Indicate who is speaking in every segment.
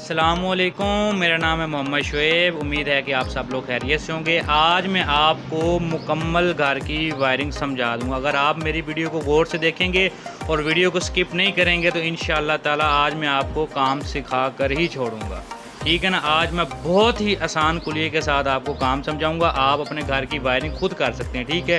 Speaker 1: अस्सलामुअलैकुम, मेरा नाम है मोहम्मद शुएब। उम्मीद है कि आप सब लोग खैरियत से होंगे। आज मैं आपको मुकम्मल घर की वायरिंग समझा दूंगा। अगर आप मेरी वीडियो को गौर से देखेंगे और वीडियो को स्किप नहीं करेंगे तो इंशाअल्लाह ताला आज मैं आपको काम सिखा कर ही छोड़ूंगा। ठीक है ना। आज मैं बहुत ही आसान कुलिये के साथ आपको काम समझाऊंगा। आप अपने घर की वायरिंग खुद कर सकते हैं। ठीक है,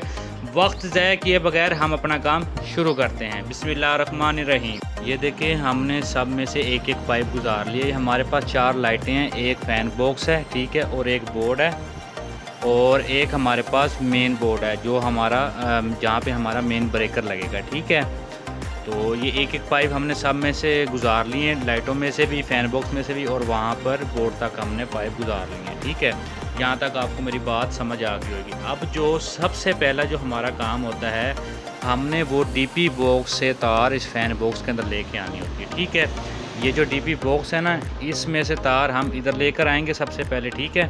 Speaker 1: वक्त ज़ाया किए बगैर हम अपना काम शुरू करते हैं। बिस्मिल्लाहिर्रहमानिर्रहीम। ये देखिए, हमने सब में से एक एक पाइप गुजार लिए। हमारे पास 4 लाइटें हैं, एक फ़ैन बॉक्स है, ठीक है, और एक बोर्ड है, और एक हमारे पास मेन बोर्ड है जो हमारा जहाँ पे हमारा मेन ब्रेकर लगेगा। ठीक है, तो ये एक एक पाइप हमने सब में से गुजार लिए हैं, लाइटों में से भी, फ़ैन बॉक्स में से भी, और वहाँ पर बोर्ड तक हमने पाइप गुजार लिए हैं। ठीक है, यहाँ तक आपको मेरी बात समझ आ गई होगी। अब जो सबसे पहला जो हमारा काम होता है, हमने वो डीपी बॉक्स से तार इस फ़ैन बॉक्स के अंदर लेके आनी होती है। ठीक है, ये जो डीपी बॉक्स है ना, इसमें से तार हम इधर लेकर आएंगे सबसे पहले। ठीक है,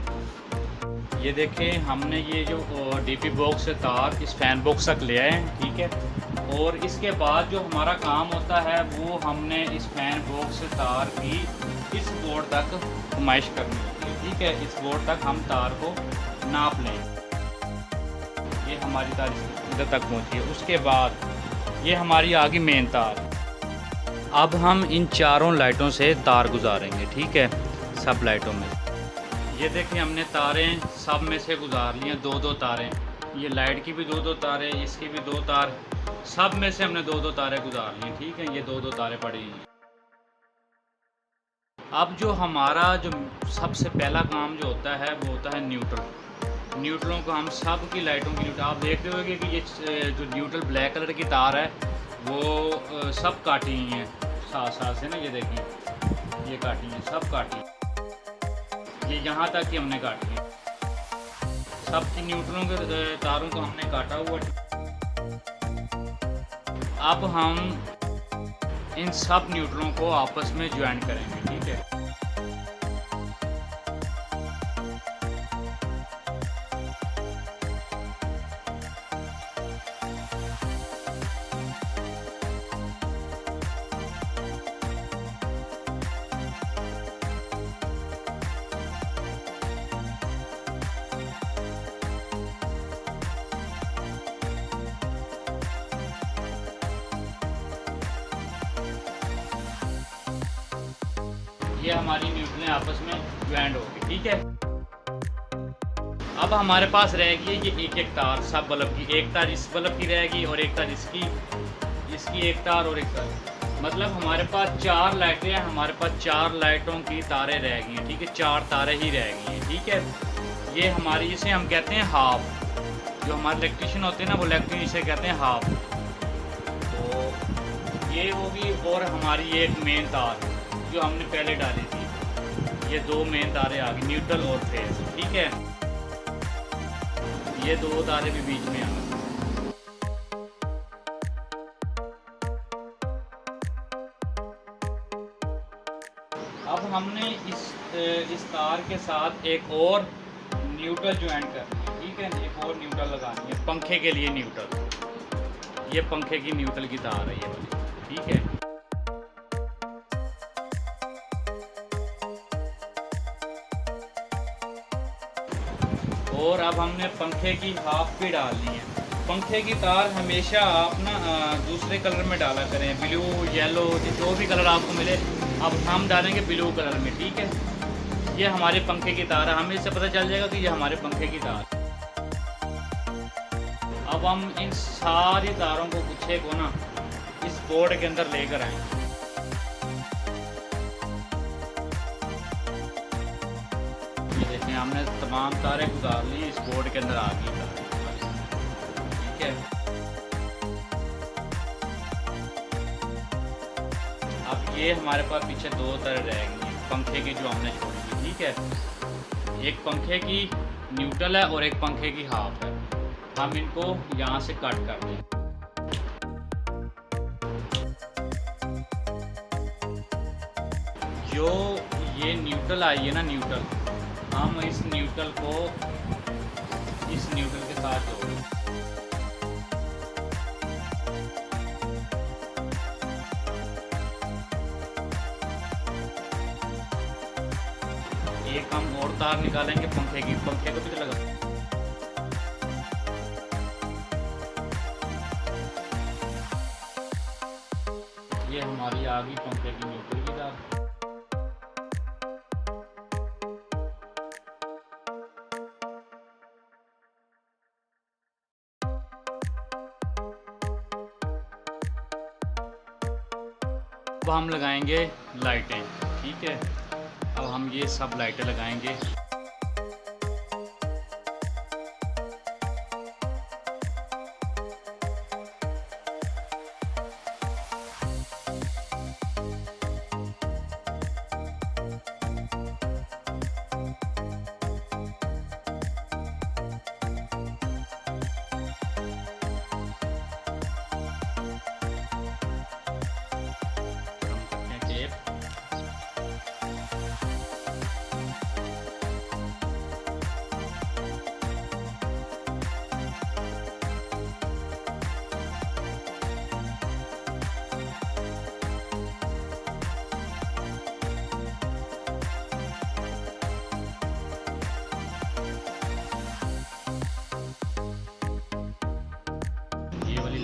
Speaker 1: ये देखें, हमने ये जो डीपी बॉक्स से तार इस फ़ैन बॉक्स तक ले आए हैं। ठीक है, और इसके बाद जो हमारा काम होता है वो हमने इस फ़ैन बॉक्स से तार की इस बोर्ड तक नुमाइश करनी होती है। ठीक है, इस बोर्ड तक हम तार को नाप लें। ये हमारी तार इधर तक पहुंची है। उसके बाद ये हमारी आ गई मेन तार। अब हम इन चारों लाइटों से तार गुजारेंगे। ठीक है, सब लाइटों में। ये देखिए, हमने तारें सब में से गुजार ली हैं, 2-2 तारें। ये लाइट की भी 2-2 तारें, इसकी भी 2 तार, सब में से हमने 2-2 तारें गुजार ली। ठीक है, ये 2-2 तारें पड़ी हैं। अब जो हमारा जो सबसे पहला काम जो होता है वो होता है न्यूट्रल। न्यूट्रलों को हम सब की लाइटों की न्यूट्रल, आप देख रहे होंगे कि ये जो न्यूट्रल ब्लैक कलर की तार है वो सब काटी हुई हैं साथ साथ से ना। ये देखिए, ये काटी हैं, सब काटी, ये यहाँ तक कि हमने काटी है। सब की न्यूट्रलों के तारों को हमने काटा हुआ। अब हम इन सब न्यूट्रलों को आपस में ज्वाइन करेंगे। ठीक है, ये हमारी न्यूट्रलें आपस में ज्वाइंट हो गई। ठीक है, अब हमारे पास रहेगी ये एक एक तार सब बल्ब की। एक तार इस बल्ब की रहेगी और एक तार इसकी एक तार और एक तार। मतलब हमारे पास 4 लाइटें हैं, हमारे पास 4 लाइटों की तारें रह गई हैं। ठीक है, 4 तारें ही रह गई हैं। ठीक है, ये हमारी, इसे हम कहते हैं हाफ। जो हमारे इलेक्ट्रीशियन होते हैं ना, वो इलेक्ट्रीशियन इसे कहते हैं हाफ। तो ये होगी, और हमारी एक मेन तार जो हमने पहले डाली थी। ये 2 मेन तारें आ गई, न्यूट्रल और फेज। ठीक है, ये 2 तारें भी बीच में आ गई। अब हमने इस तार के साथ एक और न्यूट्रल ज्वाइन करनी है। ठीक है, एक और न्यूट्रल लगानी है पंखे के लिए। न्यूट्रल, ये पंखे की न्यूट्रल की तार है ये वाली। ठीक है, और अब हमने पंखे की हाफ भी डालनी है। पंखे की तार हमेशा आप ना दूसरे कलर में डाला करें, ब्लू, येलो, जो भी कलर आपको मिले। अब हम डालेंगे ब्लू कलर में। ठीक है, ये हमारे पंखे की तार है, हमें इससे पता चल जाएगा कि ये हमारे पंखे की तार। अब हम इन सारी तारों को, गुच्छे को ना, इस बोर्ड के अंदर लेकर आएंगे। हमने तमाम तारें गुजार ली, इस बोर्ड के अंदर आ गई। ठीक है, अब ये हमारे पास पीछे 2 तारें रह गई हैं पंखे की जो हमने छोड़ी थी। ठीक है, एक पंखे की न्यूट्रल है और एक पंखे की हाफ है। हम इनको यहाँ से कट कर दें। जो ये न्यूट्रल आई है ना, न्यूट्रल, हम इस न्यूट्रल को इस न्यूट्रल के साथ जोड़ें। एक हम और तार निकालेंगे पंखे की, पंखे को भी लगा। ये हमारी आ गई पंखे की न्यूट्रल की तार। अब हम लगाएंगे लाइटें, ठीक है। अब हम ये सब लाइटें लगाएंगे।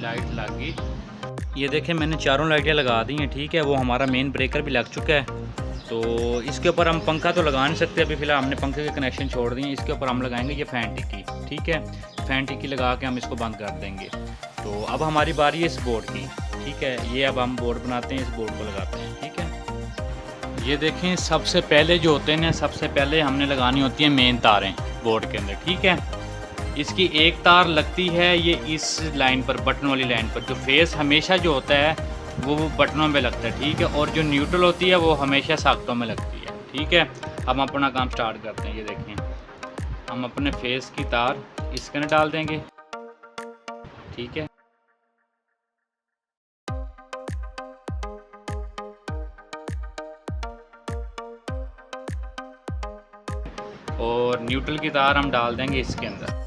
Speaker 1: लाइट लग गई। ये देखें मैंने चारों लाइटें लगा दी हैं, ठीक है। वो हमारा मेन ब्रेकर भी लग चुका है। तो इसके ऊपर हम पंखा तो लगा नहीं सकते अभी फ़िलहाल, हमने पंखे के कनेक्शन छोड़ दिए। इसके ऊपर हम लगाएंगे ये फ़ैन टिक्की, ठीक है। फ़ैन टिक्की लगा के हम इसको बंद कर देंगे। तो अब हमारी बारी है इस बोर्ड की, ठीक है। ये अब हम बोर्ड बनाते हैं, इस बोर्ड को लगाते हैं, ठीक है। ये देखें सबसे पहले जो होते हैं, सबसे पहले हमने लगानी होती है मेन तारें बोर्ड के अंदर, ठीक है। इसकी एक तार लगती है ये इस लाइन पर, बटन वाली लाइन पर। जो फेस हमेशा जो होता है वो बटनों में लगता है, ठीक है। और जो न्यूट्रल होती है वो हमेशा सॉकेटों में लगती है, ठीक है। हम अपना काम स्टार्ट करते हैं। ये देखें हम अपने फेस की तार इसके अंदर डाल देंगे, ठीक है। और न्यूट्रल की तार हम डाल देंगे इसके अंदर।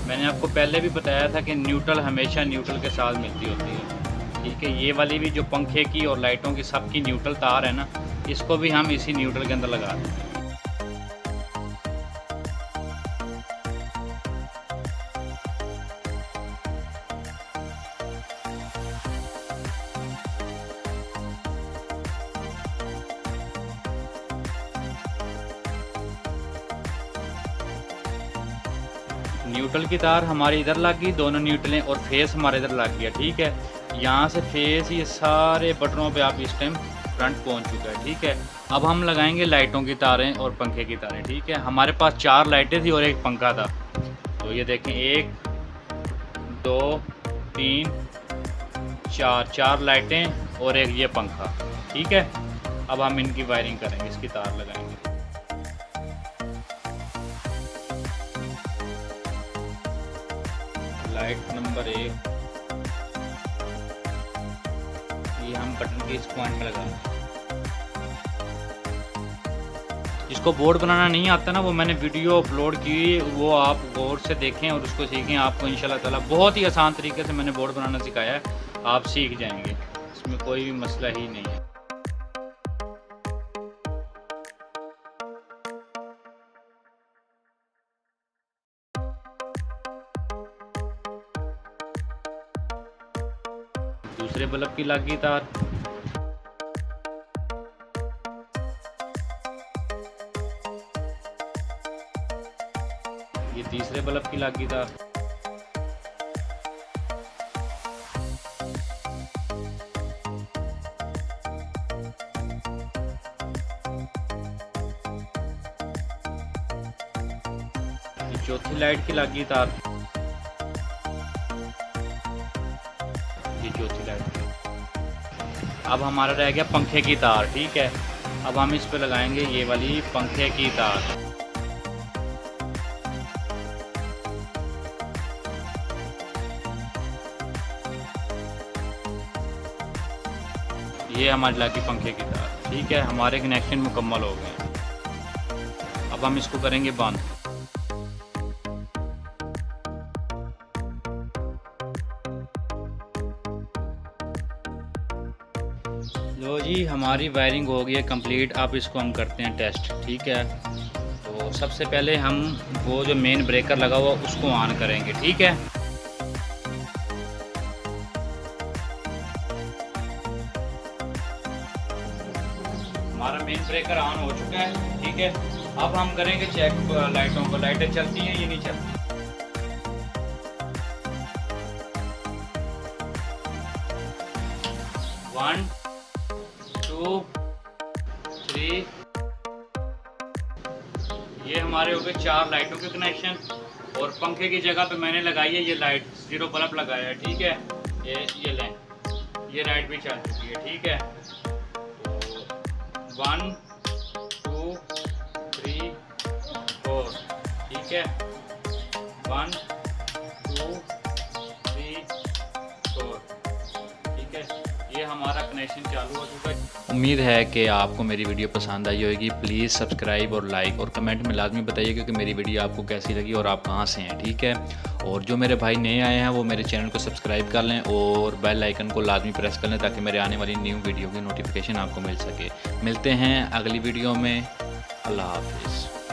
Speaker 1: मैंने आपको पहले भी बताया था कि न्यूट्रल हमेशा न्यूट्रल के साथ मिलती होती है, ठीक है। ये वाली भी जो पंखे की और लाइटों की सबकी न्यूट्रल तार है ना, इसको भी हम इसी न्यूट्रल के अंदर लगा देंगे। न्यूट्रल की तार हमारी इधर लग गई, दोनों न्यूट्रलें, और फेस हमारे इधर लग गया, ठीक है। यहाँ से फेस ये सारे बटनों पे आप इस टाइम फ्रंट पहुँच चुका है, ठीक है। अब हम लगाएंगे लाइटों की तारें और पंखे की तारें, ठीक है। हमारे पास 4 लाइटें थी और एक पंखा था। तो ये देखें 1 2 3 4 लाइटें और एक ये पंखा, ठीक है। अब हम इनकी वायरिंग करेंगे, इसकी तार लगाएंगे। लाइट नंबर 1 ये हम बटन के इस पॉइंट में लगा दें। जिसको बोर्ड बनाना नहीं आता ना, वो मैंने वीडियो अपलोड की, वो आप गौर से देखें और उसको सीखें। आपको इंशाल्लाह ताला बहुत ही आसान तरीके से मैंने बोर्ड बनाना सिखाया है, आप सीख जाएंगे, इसमें कोई भी मसला ही नहीं है। दूसरे बल्ब की लग गई तार, ये तीसरे बल्ब की लग गई तार, ये चौथी लाइट की लग गई तार, ये चौथी लाइट की। अब हमारा रह गया पंखे की तार, ठीक है। अब हम इस पे लगाएंगे ये वाली पंखे की तार। ये हमारी लगी पंखे की तार, ठीक है। हमारे कनेक्शन मुकम्मल हो गए। अब हम इसको करेंगे बंद। जी हमारी वायरिंग हो गई है कंप्लीट। अब इसको हम करते हैं टेस्ट, ठीक है। तो सबसे पहले हम वो जो मेन ब्रेकर लगा हुआ उसको ऑन करेंगे, ठीक है। हमारा मेन ब्रेकर ऑन हो चुका है, ठीक है। अब हम करेंगे चेक लाइटों को, लाइटें चलती हैं या नहीं चलती। 1 2 3, ये हमारे हो गए 4 लाइटों के कनेक्शन। और पंखे की जगह पे मैंने लगाई है ये लाइट, 0 बल्ब लगाया है, ठीक है। ये लें, ये लाइट भी चल चुकी है, ठीक है। तो 1 2 3 4, ठीक है। 1 2 3 4, ठीक है। ये हमारा कनेक्शन चालू हो चुका है। उम्मीद है कि आपको मेरी वीडियो पसंद आई होगी। प्लीज़ सब्सक्राइब और लाइक और कमेंट में लाजमी बताइए कि मेरी वीडियो आपको कैसी लगी और आप कहाँ से हैं, ठीक है। और जो मेरे भाई नए आए हैं वो मेरे चैनल को सब्सक्राइब कर लें और बेल आइकन को लाजमी प्रेस कर लें ताकि मेरे आने वाली न्यू वीडियो की नोटिफिकेशन आपको मिल सके। मिलते हैं अगली वीडियो में। अल्लाह हाफिज़।